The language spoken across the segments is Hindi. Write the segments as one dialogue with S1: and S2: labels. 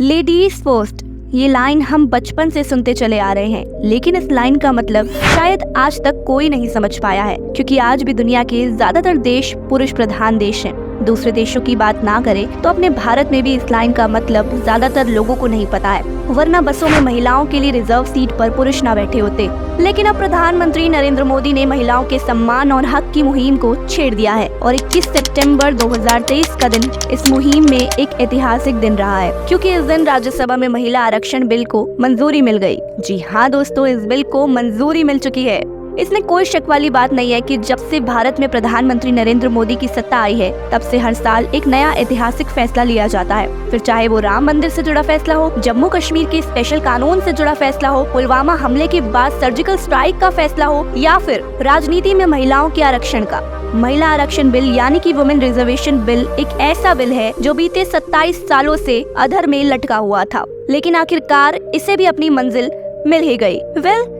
S1: लेडीज फर्स्ट, ये लाइन हम बचपन से सुनते चले आ रहे हैं, लेकिन इस लाइन का मतलब शायद आज तक कोई नहीं समझ पाया है, क्योंकि आज भी दुनिया के ज्यादातर देश पुरुष प्रधान देश हैं। दूसरे देशों की बात ना करें तो अपने भारत में भी इस लाइन का मतलब ज्यादातर लोगों को नहीं पता है, वरना बसों में महिलाओं के लिए रिजर्व सीट पर पुरुष ना बैठे होते। लेकिन अब प्रधानमंत्री नरेंद्र मोदी ने महिलाओं के सम्मान और हक की मुहिम को छेड़ दिया है और 21 सितंबर 2023 का दिन इस मुहिम में एक ऐतिहासिक दिन रहा है, क्योंकि इस दिन राज्यसभा में महिला आरक्षण बिल को मंजूरी मिल गई। जी हाँ दोस्तों, इस बिल को मंजूरी मिल चुकी है। इसमें कोई शक वाली बात नहीं है कि जब से भारत में प्रधानमंत्री नरेंद्र मोदी की सत्ता आई है, तब से हर साल एक नया ऐतिहासिक फैसला लिया जाता है। फिर चाहे वो राम मंदिर से जुड़ा फैसला हो, जम्मू कश्मीर के स्पेशल कानून से जुड़ा फैसला हो, पुलवामा हमले के बाद सर्जिकल स्ट्राइक का फैसला हो, या फिर राजनीति में महिलाओं के आरक्षण का। महिला आरक्षण बिल यानी कि वुमेन रिजर्वेशन बिल एक ऐसा बिल है जो बीते 27 सालों से अधर में लटका हुआ था, लेकिन आखिरकार इसे भी अपनी मंजिल मिल ही गई।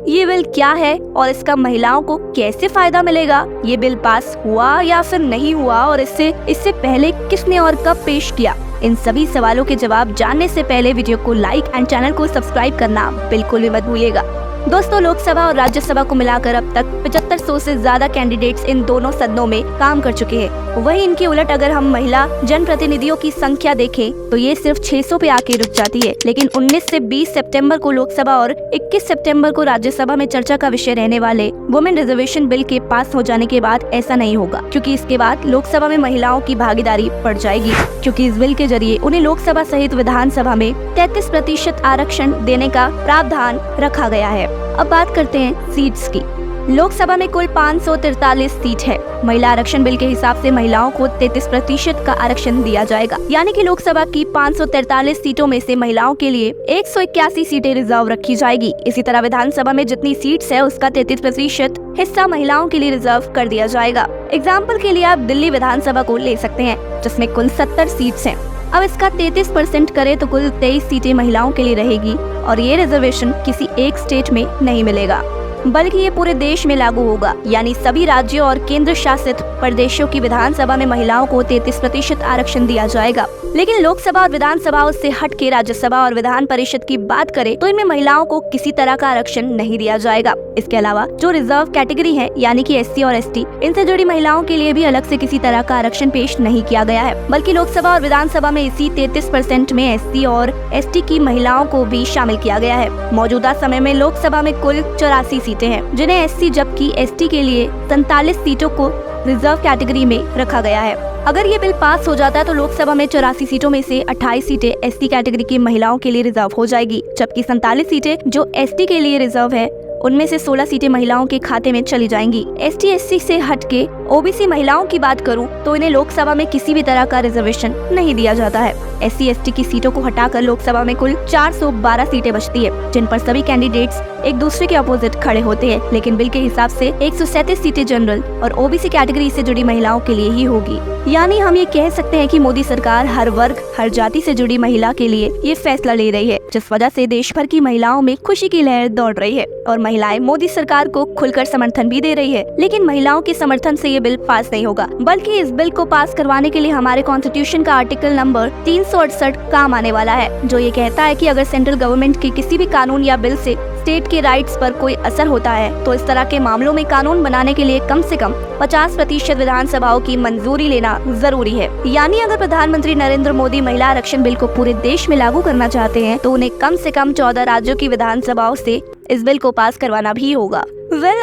S1: ये बिल क्या है और इसका महिलाओं को कैसे फायदा मिलेगा? ये बिल पास हुआ या फिर नहीं हुआ, और इससे पहले किसने और कब पेश किया? इन सभी सवालों के जवाब जानने से पहले वीडियो को लाइक एंड चैनल को सब्सक्राइब करना बिल्कुल भी मत भूलिएगा। दोस्तों, लोकसभा और राज्यसभा को मिलाकर अब तक 7500 से ज्यादा कैंडिडेट्स इन दोनों सदनों में काम कर चुके हैं। वहीं इनके उलट अगर हम महिला जनप्रतिनिधियों की संख्या देखें तो ये सिर्फ 600 पे आके रुक जाती है। लेकिन 19 से 20 सितंबर को लोकसभा और 21 सितंबर को राज्यसभा में चर्चा का विषय रहने वाले वुमेन रिजर्वेशन बिल के पास हो जाने के बाद ऐसा नहीं होगा, क्योंकि इसके बाद लोकसभा में महिलाओं की भागीदारी बढ़ जाएगी, क्योंकि इस बिल के जरिए उन्हें लोकसभा सहित विधानसभा में 33% आरक्षण देने का प्रावधान रखा गया है। अब बात करते हैं सीट्स की। लोकसभा में कुल 543 सीट है। महिला आरक्षण बिल के हिसाब से महिलाओं को 33% का आरक्षण दिया जाएगा, यानी कि लोकसभा की 543 सीटों में से महिलाओं के लिए 181 सीटें रिजर्व रखी जाएगी। इसी तरह विधानसभा में जितनी सीट्स है उसका 33% हिस्सा महिलाओं के लिए रिजर्व कर दिया जाएगा। एग्जाम्पल के लिए आप दिल्ली विधानसभा को ले सकते हैं, जिसमें कुल 70 सीट्स हैं। अब इसका 33% करे तो कुल 23 सीटें महिलाओं के लिए रहेगी, और ये रिजर्वेशन किसी एक स्टेट में नहीं मिलेगा, बल्कि ये पूरे देश में लागू होगा, यानी सभी राज्यों और केंद्र शासित प्रदेशों की विधानसभा में महिलाओं को 33% आरक्षण दिया जाएगा। लेकिन लोकसभा और विधानसभाओं से हट के राज्यसभा और विधान परिषद की बात करें तो इनमें महिलाओं को किसी तरह का आरक्षण नहीं दिया जाएगा। इसके अलावा जो रिजर्व कैटेगरी है, यानी कि SC और ST, इनसे जुड़ी महिलाओं के लिए भी अलग से किसी तरह का आरक्षण पेश नहीं किया गया है, बल्कि लोकसभा और विधानसभा में इसी 33% में SC और ST की महिलाओं को भी शामिल किया गया है। मौजूदा समय में लोकसभा में कुल 84 सीटें हैं, जिन्हें SC जबकि ST के लिए 47 सीटों को रिजर्व कैटेगरी में रखा गया है। अगर ये बिल पास हो जाता है तो लोकसभा में 84 सीटों में से 28 सीटें SC कैटेगरी की महिलाओं के लिए रिजर्व हो जाएगी, जबकि 47 सीटें जो ST के लिए रिजर्व है उनमें से 16 सीटें महिलाओं के खाते में चली जाएंगी। ST SC से हटके OBC महिलाओं की बात करूं तो इन्हें लोकसभा में किसी भी तरह का रिजर्वेशन नहीं दिया जाता है। SC ST की सीटों को हटाकर लोकसभा में कुल 412 सीटें बचती है, जिन पर सभी कैंडिडेट्स एक दूसरे के अपोजिट खड़े होते हैं। लेकिन बिल के हिसाब से 137 सीटें जनरल और OBC कैटेगरी से जुड़ी महिलाओं के लिए ही होगी। यानी हम ये कह सकते हैं कि मोदी सरकार हर वर्ग हर जाति से जुड़ी महिला के लिए ये फैसला ले रही है, जिस वजह से देश भर की महिलाओं में खुशी की लहर दौड़ रही है और महिलाएं मोदी सरकार को खुलकर समर्थन भी दे रही है। लेकिन महिलाओं के समर्थन से ये बिल पास नहीं होगा, बल्कि इस बिल को पास करवाने के लिए हमारे कॉन्स्टिट्यूशन का आर्टिकल नंबर 368 काम आने वाला है, जो ये कहता है कि अगर सेंट्रल गवर्नमेंट के किसी भी कानून या बिल से स्टेट के राइट्स पर कोई असर होता है तो इस तरह के मामलों में कानून बनाने के लिए कम से कम 50% विधानसभाओं की मंजूरी लेना जरूरी है। यानी अगर प्रधानमंत्री नरेंद्र मोदी महिला आरक्षण बिल को पूरे देश में लागू करना चाहते हैं तो उन्हें कम से कम 14 राज्यों की विधानसभाओं से इस बिल को पास करवाना भी होगा।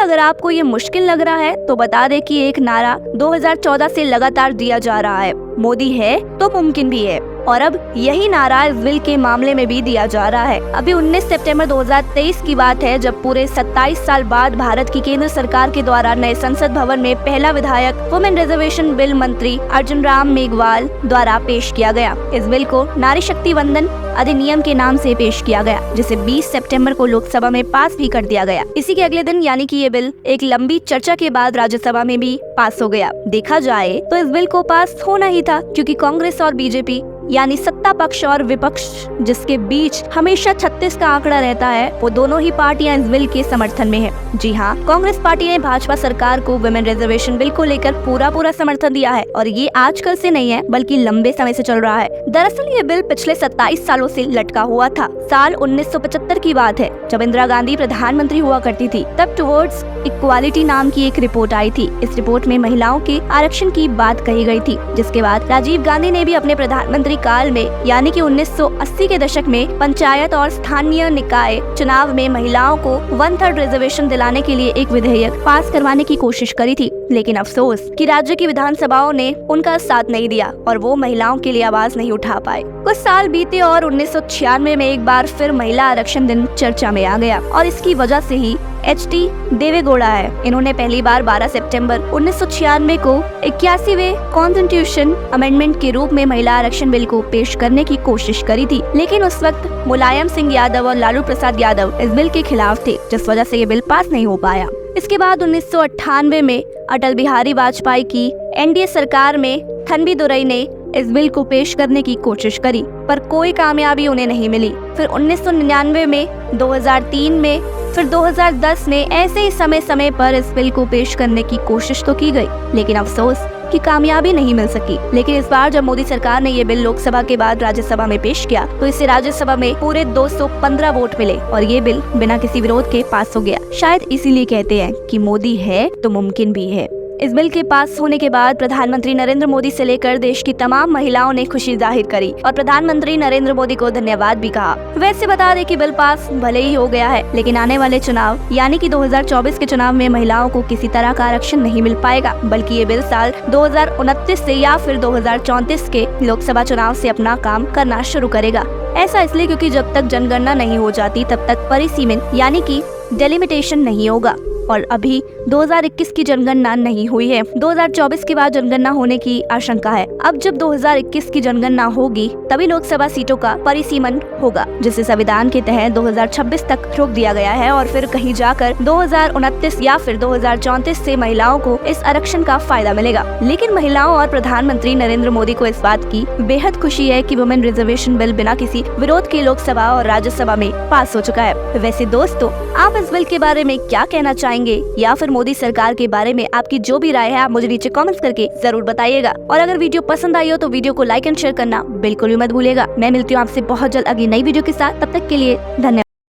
S1: अगर आपको ये मुश्किल लग रहा है तो बता दें कि एक नारा 2014 से लगातार दिया जा रहा है, मोदी है तो मुमकिन भी है, और अब यही नारा इस बिल के मामले में भी दिया जा रहा है। अभी 19 सितंबर 2023 की बात है, जब पूरे 27 साल बाद भारत की केंद्र सरकार के द्वारा नए संसद भवन में पहला विधायक वुमेन रिजर्वेशन बिल मंत्री अर्जुन राम मेघवाल द्वारा पेश किया गया। इस बिल को नारी शक्ति वंदन अधिनियम के नाम से पेश किया गया, जिसे 20 सितंबर को लोकसभा में पास भी कर दिया गया। इसी के अगले दिन यानी कि ये बिल एक लंबी चर्चा के बाद राज्यसभा में भी पास हो गया। देखा जाए तो इस बिल को पास होना ही था, क्योंकि कांग्रेस और बीजेपी यानी सत्ता पक्ष और विपक्ष जिसके बीच हमेशा 36 का आंकड़ा रहता है, वो दोनों ही पार्टियां इस बिल के समर्थन में है। जी हाँ, कांग्रेस पार्टी ने भाजपा सरकार को वुमेन रिजर्वेशन बिल को लेकर पूरा समर्थन दिया है और ये आजकल से नहीं है बल्कि लंबे समय से चल रहा है। दरअसल ये बिल पिछले 27 सालों से लटका हुआ था। साल 1975 की बात है, जब इंदिरा गांधी प्रधानमंत्री हुआ करती थी, तब टुवर्ड्स इक्वालिटी नाम की एक रिपोर्ट आई थी। इस रिपोर्ट में महिलाओं के आरक्षण की बात कही गई थी, जिसके बाद राजीव गांधी ने भी अपने प्रधानमंत्री काल में यानी कि 1980 के दशक में पंचायत और स्थानीय निकाय चुनाव में महिलाओं को 1/3 रिजर्वेशन दिलाने के लिए एक विधेयक पास करवाने की कोशिश करी थी। लेकिन अफसोस कि राज्य की विधानसभाओं ने उनका साथ नहीं दिया और वो महिलाओं के लिए आवाज नहीं उठा पाए। कुछ साल बीते और 1996 में एक बार फिर महिला आरक्षण दिन चर्चा में आ गया और इसकी वजह से ही HT देवेगौड़ा है। इन्होंने पहली बार 12 सितंबर 1996 को 81वें कॉन्स्टिट्यूशन अमेंडमेंट के रूप में महिला आरक्षण बिल को पेश करने की कोशिश करी थी, लेकिन उस वक्त मुलायम सिंह यादव और लालू प्रसाद यादव इस बिल के खिलाफ थे, जिस वजह से ये बिल पास नहीं हो पाया। इसके बाद 1998 में अटल बिहारी वाजपेयी की NDA सरकार में थन्बी दुरई ने इस बिल को पेश करने की कोशिश करी, पर कोई कामयाबी उन्हें नहीं मिली। फिर 1999 में, 2003 में, फिर 2010 में ऐसे ही समय पर इस बिल को पेश करने की कोशिश तो की गई, लेकिन अफसोस कि कामयाबी नहीं मिल सकी। लेकिन इस बार जब मोदी सरकार ने ये बिल लोकसभा के बाद राज्यसभा में पेश किया, तो इसे राज्यसभा में पूरे 215 वोट मिले और ये बिल बिना किसी विरोध के पास हो गया। शायद इसीलिए कहते हैं कि मोदी है तो मुमकिन भी है। इस बिल के पास होने के बाद प्रधानमंत्री नरेंद्र मोदी से लेकर देश की तमाम महिलाओं ने खुशी जाहिर करी और प्रधानमंत्री नरेंद्र मोदी को धन्यवाद भी कहा। वैसे बता दें कि बिल पास भले ही हो गया है, लेकिन आने वाले चुनाव यानी कि 2024 के चुनाव में महिलाओं को किसी तरह का आरक्षण नहीं मिल पाएगा, बल्कि ये बिल साल 2029 से या फिर 2034 के लोकसभा चुनाव से अपना काम करना शुरू करेगा। ऐसा इसलिए क्योंकि जब तक जनगणना नहीं हो जाती तब तक परिसीमन यानी कि डेलिमिटेशन नहीं होगा और अभी 2021 की जनगणना नहीं हुई है। 2024 के बाद जनगणना होने की आशंका है। अब जब 2021 की जनगणना होगी तभी लोकसभा सीटों का परिसीमन होगा, जिसे संविधान के तहत 2026 तक रोक दिया गया है और फिर कहीं जाकर 2029 या फिर 2034 से महिलाओं को इस आरक्षण का फायदा मिलेगा। लेकिन महिलाओं और प्रधानमंत्री नरेंद्र मोदी को इस बात की बेहद खुशी है कि वुमेन रिजर्वेशन बिल बिना किसी विरोध के लोकसभा और राज्यसभा में पास हो चुका है। वैसे दोस्तों, आप इस बिल के बारे में क्या कहना चाहेंगे या फिर मोदी सरकार के बारे में आपकी जो भी राय है आप मुझे नीचे कमेंट्स करके जरूर बताइएगा। और अगर वीडियो पसंद आई हो तो वीडियो को लाइक एंड शेयर करना बिल्कुल भी मत भूलिएगा। मैं मिलती हूँ आपसे बहुत जल्द अगली नई वीडियो के साथ। तब तक के लिए धन्यवाद।